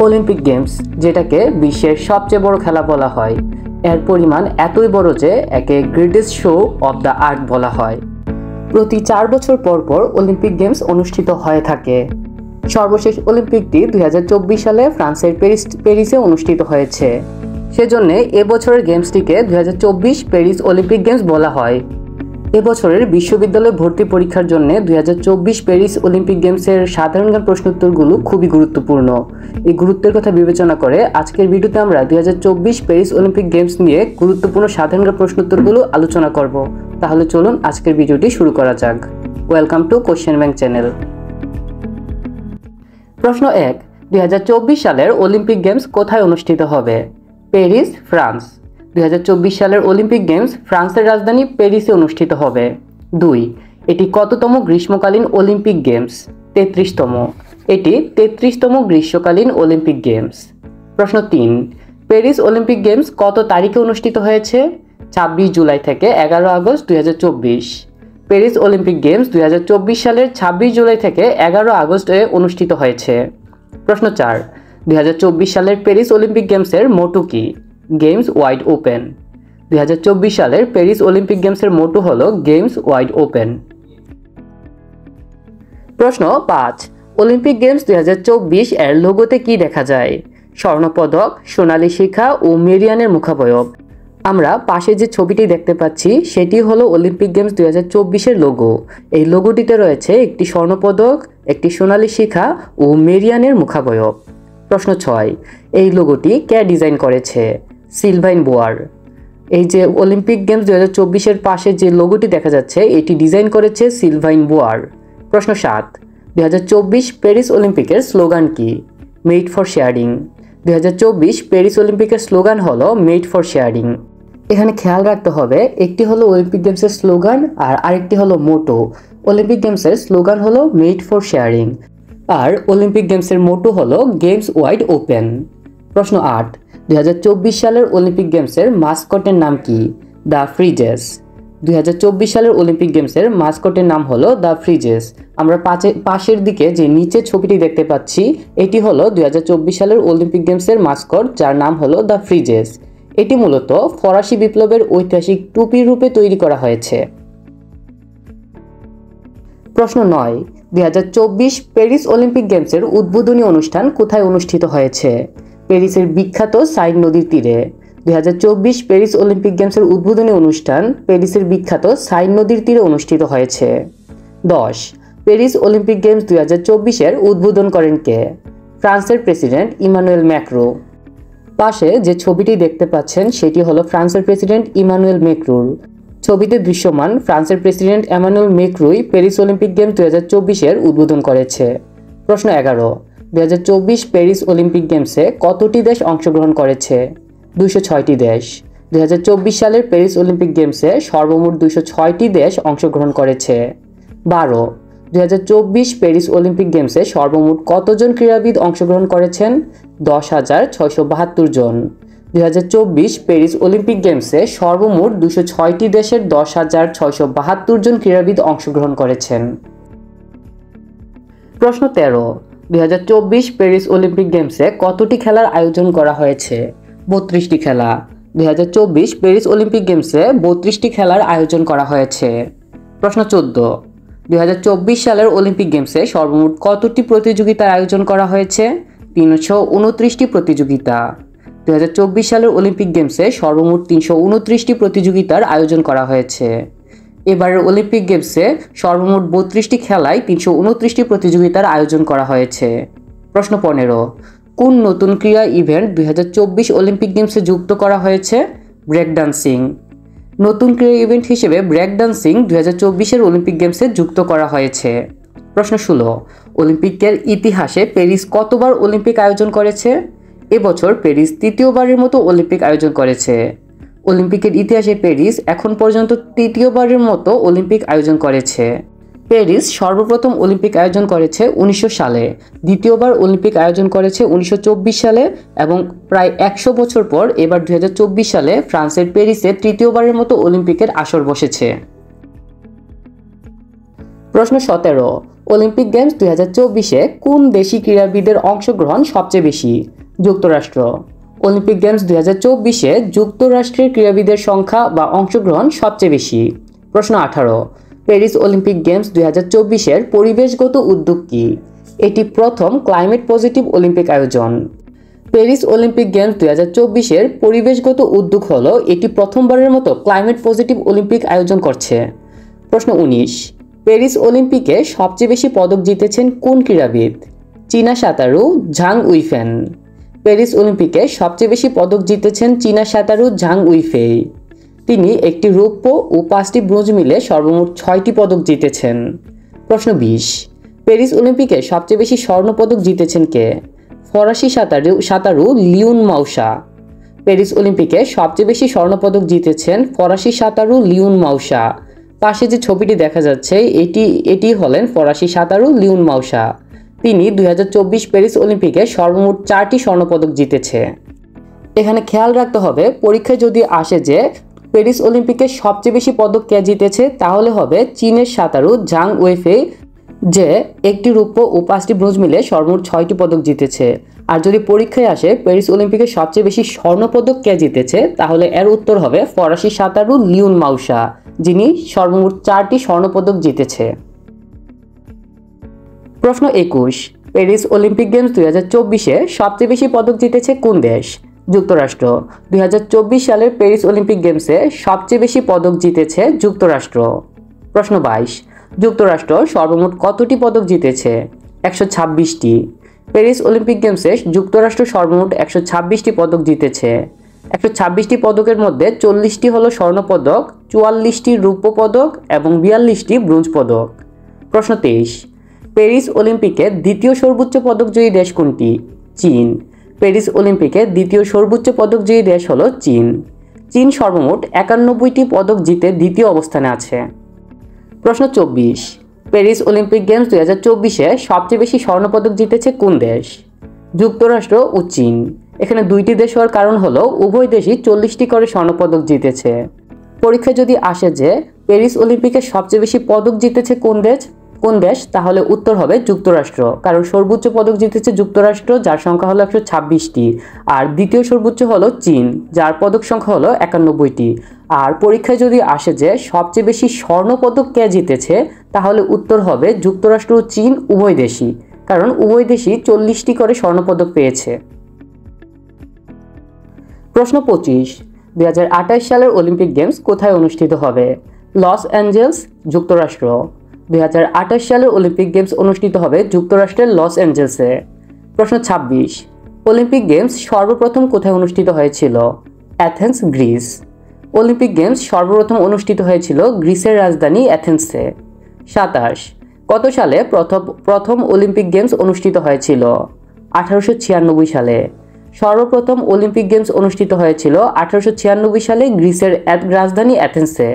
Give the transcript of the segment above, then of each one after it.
Olympic games, যেটাকে বিশ্বের সবচেয়ে বড় খেলা বলা হয়, এর পরিমাণ এতই বড় যে একে greatest show of the earth বলা হয়। প্রতি 4 বছর পর পর অলিম্পিক গেমস অনুষ্ঠিত হয়ে থাকে। সর্বশেষ অলিম্পিকটি 2024 সালে ফ্রান্সের প্যারিসে অনুষ্ঠিত হয়েছে। সেজন্য এবছরের গেমসটিকে 2024 প্যারিস অলিম্পিক গেমস বলা হয়। এবছরের বিশ্ববিদ্যালয় ভর্তি পরীক্ষার জন্য 2024 প্যারিস অলিম্পিক গেমসের সাধারণ জ্ঞান প্রশ্নোত্তরগুলো খুবই গুরুত্বপূর্ণ। এই গুরুত্বের কথা বিবেচনা করে আজকের ভিডিওতে আমরা 2024 প্যারিস অলিম্পিক গেমস নিয়ে গুরুত্বপূর্ণ সাধারণ জ্ঞান প্রশ্নোত্তরগুলো আলোচনা করব। তাহলে চলুন আজকের ভিডিওটি শুরু করা যাক। Welcome to question bank channel. প্রশ্ন 1, 2024 সালের অলিম্পিক গেমস কোথায় অনুষ্ঠিত হবে? Paris, France. 2024 সালের অলিম্পিক গেমস ফ্রান্সের রাজধানী প্যারিসে অনুষ্ঠিত হবে। 2, এটি কততম গ্রীষ্মকালীন অলিম্পিক গেমস? 33তম। এটি 33তম গ্রীষ্মকালীন অলিম্পিক গেমস। প্রশ্ন 3, প্যারিস অলিম্পিক গেমস কত তারিখে অনুষ্ঠিত হয়েছে? 26 জুলাই থেকে 11 আগস্ট 2024। প্যারিস অলিম্পিক গেমস 2024 সালের 26 জুলাই থেকে 11 আগস্টে অনুষ্ঠিত হয়েছে। প্রশ্ন 4, 2024 সালের প্যারিস অলিম্পিক গেমসের মোটো কি? Games wide open. 2024 সালের প্যারিস অলিম্পিক গেমসের মোটো হলো গেমস ওয়াইড ওপেন। প্রশ্ন 5, অলিম্পিক গেমস 2024 এর লোগোতে কি দেখা যায়? স্বর্ণপদক, সোনালী শিখা ও মেরিয়ানের মুখাবয়ব। আমরা পাশে যে ছবিটি দেখতে পাচ্ছি সেটি হলো অলিম্পিক গেমস 2024 এর লোগো। এই লোগোটিতে রয়েছে একটি স্বর্ণপদক, একটি সোনালী শিখা ও মেরিয়ানের মুখাবয়ব। প্রশ্ন 6, এই লোগোটি কে ডিজাইন করেছে? সিলভাইন বোয়ার। এই যে অলিম্পিক গেমস 2024 এর পাশে যে লোগোটি দেখা যাচ্ছে এটি ডিজাইন করেছে সিলভাইন বোয়ার। প্রশ্ন 7, 2024 প্যারিস অলিম্পিকের স্লোগান কি? Made for sharing. 2024 প্যারিস অলিম্পিকের স্লোগান হলো মেড ফর শেয়ারিং। এখানে খেয়াল রাখতে হবে, একটি হলো অলিম্পিক গেমসের স্লোগান আর আরেকটি হলো মোটো। অলিম্পিক গেমসের স্লোগান হলো মেড ফর শেয়ারিং আর অলিম্পিক গেমসের মোটো হলো গেমস ওয়াইড ওপেন। প্রশ্ন 8, 2024 সালের অলিম্পিক গেমসের মাস্কটের নাম কি? The freezes. 2024 সালের অলিম্পিক গেমসের মাস্কটের নাম হলো দ্য ফ্রিজেস। আমরা পাশের দিকে যে নিচে ছবিটি দেখতে পাচ্ছি এটি হলো 2024 সালের অলিম্পিক গেমসের মাস্কট, যার নাম হলো দ্য ফ্রিজেস। এটি মূলত ফরাসি বিপ্লবের ঐতিহাসিক টুপির রূপে তৈরি করা হয়েছে। প্রশ্ন 9, 2024 প্যারিস অলিম্পিক গেমসের উদ্বোধনী অনুষ্ঠান কোথায় অনুষ্ঠিত হয়েছে? প্যারিসের বিখ্যাত সাইন নদীর তীরে। 2024 প্যারিস অলিম্পিক গেমসের উদ্বোধনী অনুষ্ঠান প্যারিসের বিখ্যাত সাইন নদীর তীরে অনুষ্ঠিত হয়েছে। 10, প্যারিস অলিম্পিক গেমস 2024 এর উদ্বোধন করেন কে? ফ্রান্সের প্রেসিডেন্ট ইমানুয়েল ম্যাক্রো। পাশে যে ছবিটি দেখতে পাচ্ছেন সেটি হলো ফ্রান্সের প্রেসিডেন্ট ইমানুয়েল ম্যাক্রোর। ছবিতে দৃশ্যমান ফ্রান্সের প্রেসিডেন্ট ইমানুয়েল ম্যাক্রোই প্যারিস অলিম্পিক গেমস 2024 এর উদ্বোধন করেছে। প্রশ্ন 11, 2024 প্যারিস অলিম্পিক গেমসে কতটি দেশ অংশগ্রহণ করেছে? 206টি দেশ। 2024 সালের প্যারিস অলিম্পিক গেমসে সর্বমোট 206টি দেশ অংশগ্রহণ করেছে। 12, 2024 প্যারিস অলিম্পিক গেমসে সর্বমোট কতজন ক্রীড়াবিদ অংশগ্রহণ করেছেন? 10,672 জন। 2024 প্যারিস অলিম্পিক গেমসে সর্বমোট 206টি দেশের 10,672 জন ক্রীড়াবিদ অংশগ্রহণ করেছেন। প্রশ্ন 13, 2024 প্যারিস অলিম্পিক গেমসে কতটি খেলার আয়োজন করা হয়েছে? 32টি খেলা। 2024 প্যারিস অলিম্পিক গেমসে 32টি খেলার আয়োজন করা হয়েছে। প্রশ্ন 14, 2024 সালের অলিম্পিক গেমসে সর্বমোট কতটি প্রতিযোগিতার আয়োজন করা হয়েছে? 329টি প্রতিযোগিতা। 2024 সালের অলিম্পিক গেমসে সর্বমোট 329টি প্রতিযোগিতার আয়োজন করা হয়েছে। এবারের অলিম্পিক গেমসে সর্বমোট 32টি খেলায় 329টি প্রতিযোগিতার আয়োজন করা হয়েছে। প্রশ্ন 15, কোন নতুন ক্রীড়া ইভেন্ট 2024 অলিম্পিক গেমসে যুক্ত করা হয়েছে? Break dancing. নতুন ক্রীড়া ইভেন্ট হিসেবে ব্রেক ডান্সিং 2024 অলিম্পিক গেমসে যুক্ত করা হয়েছে। প্রশ্ন 16, অলিম্পিকের ইতিহাসে প্যারিস কতবার অলিম্পিক আয়োজন করেছে? এবছর প্যারিস তৃতীয়বারের মতো অলিম্পিক আয়োজন করেছে। অলিম্পিকের ইতিহাসে প্যারিস এখন পর্যন্ত তৃতীয়বারের মতো অলিম্পিক আয়োজন করেছে। প্যারিস সর্বপ্রথম অলিম্পিক আয়োজন করেছে 1900 সালে, দ্বিতীয়বার অলিম্পিক আয়োজন করেছে 1924 সালে এবং প্রায় 100 বছর পর এবার 2024 সালে ফ্রান্সের প্যারিসে তৃতীয়বারের মতো অলিম্পিকের আসর বসেছে। প্রশ্ন 17, অলিম্পিক গেমস 2024-এ কোন দেশি ক্রীড়াবিদের অংশগ্রহণ সবচেয়ে বেশি? যুক্তরাষ্ট্র। অলিম্পিক গেমস 2024-এ যুক্তরাষ্ট্রের ক্রীড়াবিদের সংখ্যা বা অংশগ্রহণ সবচেয়ে বেশি। প্রশ্ন 18, প্যারিস অলিম্পিক গেমস 2024-এর পরিবেশগত উদ্যোগ কী? এটি প্রথম ক্লাইমেট পজিটিভ অলিম্পিক আয়োজন। প্যারিস অলিম্পিক গেমস 2024-এর পরিবেশগত উদ্যোগ হলো এটি প্রথমবারের মতো ক্লাইমেট পজিটিভ অলিম্পিক আয়োজন করছে। প্রশ্ন 19, প্যারিস অলিম্পিকে সবচেয়ে বেশি পদক জিতেছেন কোন ক্রীড়াবিদ? চীনা সাঁতারু ঝাং উইফেন। প্যারিস অলিম্পিকে সবচেয়ে বেশি পদক জিতেছেন চীনা সাঁতারু ঝাং উইফেই। তিনি একটি রৌপ্য ও 5টি ব্রোঞ্জ মিলে সর্বমোট 6টি পদক জিতেছেন। প্রশ্ন 20, প্যারিস অলিম্পিকে সবচেয়ে বেশি স্বর্ণপদক জিতেছেন কে? ফরাসি সাঁতারু লিওন মাউসা। প্যারিস অলিম্পিকে সবচেয়ে বেশি স্বর্ণপদক জিতেছেন ফরাসি সাঁতারু লিওন মাউসা। পাশে যে ছবিটি দেখা যাচ্ছে এটি হলেন ফরাসি সাঁতারু লিওন মাউসা। তিনি 2024 প্যারিস অলিম্পিকে সর্বমোট 4টি স্বর্ণপদক জিতেছে। এখানে খেয়াল রাখতে হবে, পরীক্ষায় যদি আসে যে প্যারিস অলিম্পিকে সবচেয়ে বেশি পদক কে জিতেছে, তাহলে হবে চীনের সাঁতারু ঝাং ওয়েফেই, যে একটি রৌপ্য ও 5টি ব্রোঞ্জ মিলে সর্বমোট 6টি পদক জিতেছে। আর যদি পরীক্ষায় আসে প্যারিস অলিম্পিকে সবচেয়ে বেশি স্বর্ণপদক কে জিতেছে, তাহলে এর উত্তর হবে ফরাসি সাঁতারু লিওন মাউসা, যিনি সর্বমোট 4টি স্বর্ণপদক জিতেছে। প্রশ্ন 21, প্যারিস অলিম্পিক গেমস 2024-এ সবচেয়ে বেশি পদক জিতেছে কোন দেশ? যুক্তরাষ্ট্র। 2024 সালের প্যারিস অলিম্পিক গেমসে সবচেয়ে বেশি পদক জিতেছে যুক্তরাষ্ট্র। প্রশ্ন 22, যুক্তরাষ্ট্র সর্বমোট কতটি পদক জিতেছে? 126টি। প্যারিস অলিম্পিক গেমসে যুক্তরাষ্ট্র সর্বমোট 126টি পদক জিতেছে। 126টি পদকের মধ্যে 40টি হলো স্বর্ণপদক, 44টি রৌপ্য পদক এবং 42টি ব্রোঞ্জ পদক। প্রশ্ন 23, প্যারিস অলিম্পিকে দ্বিতীয় সর্বোচ্চ পদকজয়ী দেশ কোনটি? চীন। প্যারিস অলিম্পিকে দ্বিতীয় সর্বোচ্চ পদকজয়ী দেশ হলো চীন। চীন সর্বমোট 91টি পদক জিতে দ্বিতীয় অবস্থানে আছে। প্রশ্ন 24, প্যারিস অলিম্পিক গেমস 2024-এ সবচেয়ে বেশি স্বর্ণপদক জিতেছে কোন দেশ? যুক্তরাষ্ট্র ও চীন। এখানে দুইটি দেশ হওয়ার কারণ হলো উভয় দেশই 40টি করে স্বর্ণপদক জিতেছে। পরীক্ষায় যদি আসে যে প্যারিস অলিম্পিকে সবচেয়ে বেশি পদক জিতেছে কোন দেশ, তাহলে উত্তর হবে যুক্তরাষ্ট্র, কারণ সর্বোচ্চ পদক জিতেছে যুক্তরাষ্ট্র, যার সংখ্যা হলো 126টি। আর দ্বিতীয় সর্বোচ্চ হলো চীন, যার পদক সংখ্যা হলো 91টি। আর পরীক্ষায় যদি আসে যে সবচেয়ে বেশি স্বর্ণপদক কে জিতেছে, তাহলে উত্তর হবে যুক্তরাষ্ট্র ও চীন উভয় দেশই, কারণ উভয় দেশই 40টি করে স্বর্ণপদক পেয়েছে। প্রশ্ন 25, 2028 সালের অলিম্পিক গেমস কোথায় অনুষ্ঠিত হবে? লস অ্যাঞ্জেলস, যুক্তরাষ্ট্র। 2028 সালের অলিম্পিক গেমস অনুষ্ঠিত হবে যুক্তরাষ্ট্রের লস অ্যাঞ্জেলসে। প্রশ্ন 26, অলিম্পিক গেমস সর্বপ্রথম কোথায় অনুষ্ঠিত হয়েছিল? Athens, Greece. অলিম্পিক গেমস সর্বপ্রথম অনুষ্ঠিত হয়েছিল গ্রিসের রাজধানী অ্যাথেন্সে। 27, কত সালে প্রথম অলিম্পিক গেমস অনুষ্ঠিত হয়েছিল? 1896 সালে। সর্বপ্রথম অলিম্পিক গেমস অনুষ্ঠিত হয়েছিল 1896 সালে গ্রিসের রাজধানী অ্যাথেন্সে।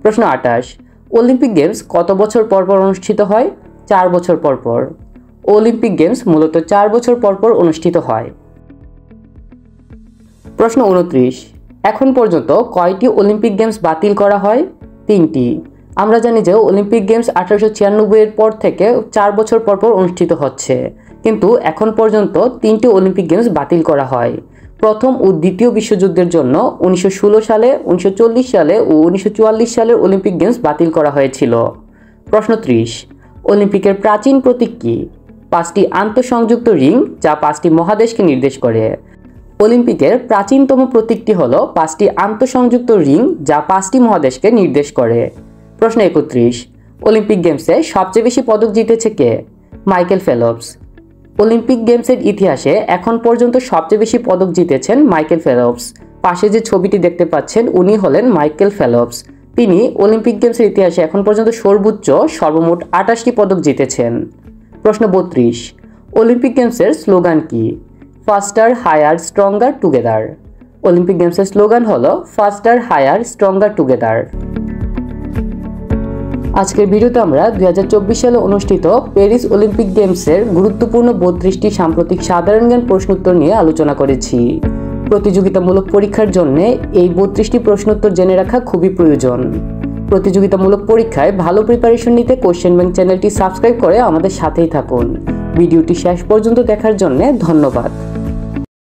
প্রশ্ন 28, অলিম্পিক গেমস কত বছর পর পর অনুষ্ঠিত হয়? 4 বছর পর পর। অলিম্পিক গেমস মূলত 4 বছর পর পর অনুষ্ঠিত হয়। প্রশ্ন 29, এখন পর্যন্ত কয়টি অলিম্পিক গেমস বাতিল করা হয়? 3টি। আমরা জানি যে অলিম্পিক গেমস 1896 এর পর থেকে 4 বছর পর পর অনুষ্ঠিত হচ্ছে, কিন্তু এখন পর্যন্ত 3টি অলিম্পিক গেমস বাতিল করা হয়। প্রথম ও দ্বিতীয় বিশ্বযুদ্ধের জন্য 1916 সালে, 1940 সালে ও 1944 সালের অলিম্পিক গেমস বাতিল করা হয়েছিল। প্রশ্ন 30, অলিম্পিকের প্রাচীন প্রতীক কী? 5টি আন্তঃসংযুক্ত রিং, যা 5টি মহাদেশকে নির্দেশ করে। অলিম্পিকের প্রাচীনতম প্রতীকটি হল 5টি আন্তঃসংযুক্ত রিং, যা 5টি মহাদেশকে নির্দেশ করে। প্রশ্ন 31, অলিম্পিক গেমসে সবচেয়ে বেশি পদক জিতেছে কে? Michael Phelps. অলিম্পিক গেমসের ইতিহাসে এখন পর্যন্ত সবচেয়ে বেশি পদক জিতেছেন মাইকেল ফেলপস। পাশে যে ছবিটি দেখতে পাচ্ছেন উনি হলেন মাইকেল ফেলপস। তিনি অলিম্পিক গেমসের ইতিহাসে এখন পর্যন্ত সর্বমোট 28টি পদক জিতেছেন। প্রশ্ন 32, অলিম্পিক গেমসের স্লোগান কি? Faster, higher, stronger, together. Olympic গেমসের স্লোগান হলো ফাস্টার, হায়ার, স্ট্রঙ্গার, টুগেদার। আজকের ভিডিওতে আমরা 2024 সালে অনুষ্ঠিত প্যারিস অলিম্পিক গেমসের গুরুত্বপূর্ণ 32টি সাম্প্রতিক সাধারণ জ্ঞান প্রশ্নোত্তর নিয়ে আলোচনা করেছি। প্রতিযোগিতামূলক পরীক্ষার জন্য এই 32টি প্রশ্নোত্তর জেনে রাখা খুবই প্রয়োজন। প্রতিযোগিতামূলক পরীক্ষায় ভালো প্রিপারেশন নিতে কোশ্চেন ব্যাংক চ্যানেলটি সাবস্ক্রাইব করে আমাদের সাথেই থাকুন। ভিডিওটি শেষ পর্যন্ত দেখার জন্য ধন্যবাদ।